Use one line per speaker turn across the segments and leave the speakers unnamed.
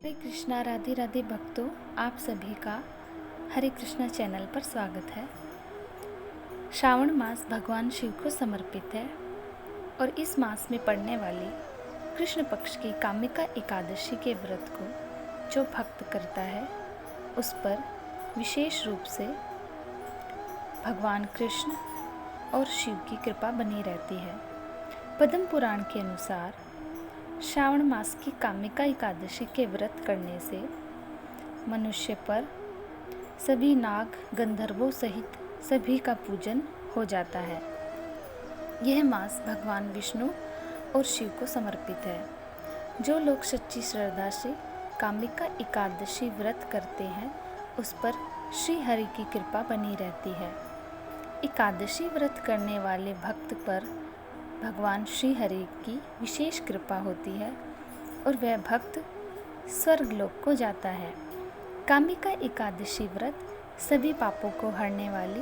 हरे कृष्णा, राधे राधे भक्तों, आप सभी का हरे कृष्णा चैनल पर स्वागत है। श्रावण मास भगवान शिव को समर्पित है और इस मास में पड़ने वाली कृष्ण पक्ष की कामिका एकादशी के व्रत को जो भक्त करता है उस पर विशेष रूप से भगवान कृष्ण और शिव की कृपा बनी रहती है। पद्म पुराण के अनुसार श्रावण मास की कामिका एकादशी के व्रत करने से मनुष्य पर सभी नाग गंधर्वों सहित सभी का पूजन हो जाता है। यह मास भगवान विष्णु और शिव को समर्पित है। जो लोग सच्ची श्रद्धा से कामिका एकादशी व्रत करते हैं उस पर श्री हरि की कृपा बनी रहती है। एकादशी व्रत करने वाले भक्त पर भगवान श्री हरि की विशेष कृपा होती है और वह भक्त स्वर्गलोक को जाता है। कामिका एकादशी व्रत सभी पापों को हरने वाली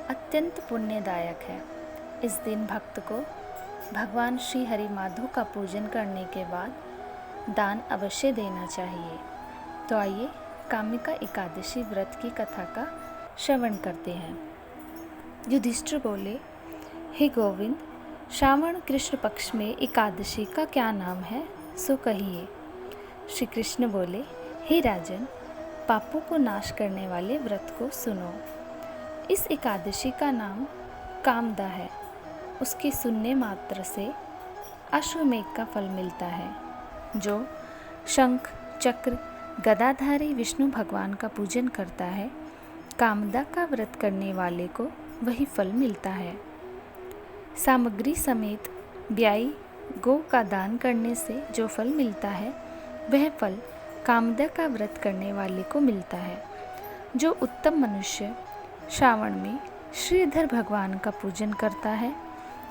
अत्यंत पुण्यदायक है। इस दिन भक्त को भगवान श्री हरि माधव का पूजन करने के बाद दान अवश्य देना चाहिए। तो आइए कामिका एकादशी व्रत की कथा का श्रवण करते हैं। युधिष्ठिर बोले, हे गोविंद, श्रावण कृष्ण पक्ष में एकादशी का क्या नाम है सो कहिए। श्री कृष्ण बोले, हे राजन, पापों को नाश करने वाले व्रत को सुनो। इस एकादशी का नाम कामदा है। उसके सुनने मात्र से अश्वमेघ का फल मिलता है। जो शंख चक्र गदाधारी विष्णु भगवान का पूजन करता है, कामदा का व्रत करने वाले को वही फल मिलता है। सामग्री समेत ब्याई गौ का दान करने से जो फल मिलता है वह फल कामदा का व्रत करने वाले को मिलता है। जो उत्तम मनुष्य श्रावण में श्रीधर भगवान का पूजन करता है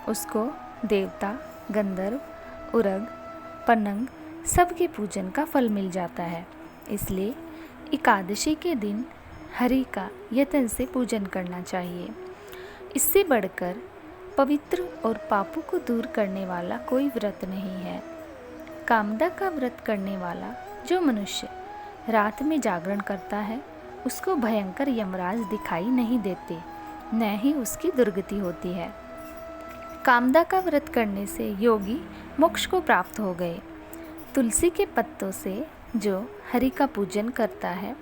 उसको देवता, गंधर्व, उरग, पनंग सबके पूजन का फल मिल जाता है। इसलिए एकादशी के दिन हरि का यत्न से पूजन करना चाहिए। इससे बढ़कर पवित्र और पापों को दूर करने वाला कोई व्रत नहीं है। कामदा का व्रत करने वाला जो मनुष्य रात में जागरण करता है उसको भयंकर यमराज दिखाई नहीं देते, न ही उसकी दुर्गति होती है। कामदा का व्रत करने से योगी मोक्ष को प्राप्त हो गए। तुलसी के पत्तों से जो हरि का पूजन करता है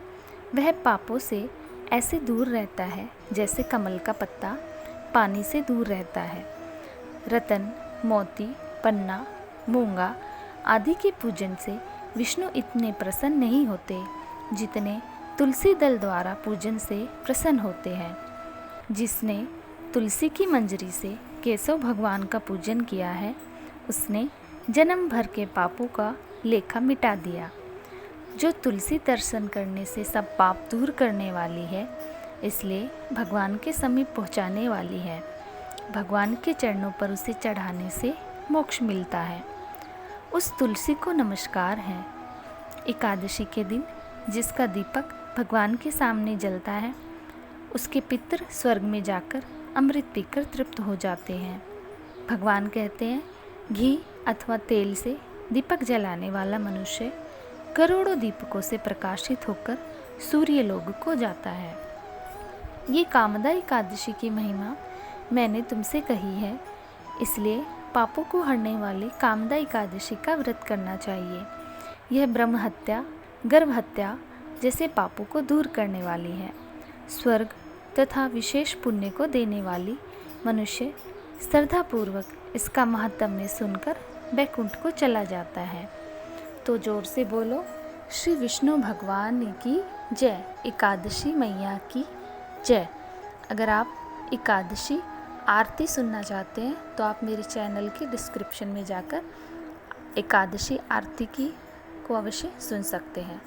वह पापों से ऐसे दूर रहता है जैसे कमल का पत्ता पानी से दूर रहता है। रतन, मोती, पन्ना, मूंगा आदि के पूजन से विष्णु इतने प्रसन्न नहीं होते जितने तुलसी दल द्वारा पूजन से प्रसन्न होते हैं। जिसने तुलसी की मंजरी से केशव भगवान का पूजन किया है उसने जन्म भर के पापों का लेखा मिटा दिया। जो तुलसी दर्शन करने से सब पाप दूर करने वाली है, इसलिए भगवान के समीप पहुंचाने वाली है। भगवान के चरणों पर उसे चढ़ाने से मोक्ष मिलता है। उस तुलसी को नमस्कार है। एकादशी के दिन जिसका दीपक भगवान के सामने जलता है उसके पितर स्वर्ग में जाकर अमृत पीकर तृप्त हो जाते हैं। भगवान कहते हैं, घी अथवा तेल से दीपक जलाने वाला मनुष्य करोड़ों दीपकों से प्रकाशित होकर सूर्यलोक को जाता है। ये कामदा एकादशी की महिमा मैंने तुमसे कही है, इसलिए पापों को हरने वाले कामदा एकादशी का व्रत करना चाहिए। यह ब्रह्म हत्या, गर्भ हत्या जैसे पापों को दूर करने वाली है। स्वर्ग तथा विशेष पुण्य को देने वाली मनुष्य श्रद्धापूर्वक इसका महात्म्य सुनकर वैकुंठ को चला जाता है। तो जोर से बोलो, श्री विष्णु भगवान की जय, एकादशी मैया की जय। अगर आप एकादशी आरती सुनना चाहते हैं तो आप मेरे चैनल के डिस्क्रिप्शन में जाकर एकादशी आरती की को अवश्य सुन सकते हैं।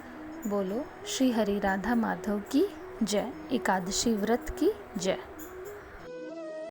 बोलो श्री हरि राधा माधव की जय, एकादशी व्रत की जय।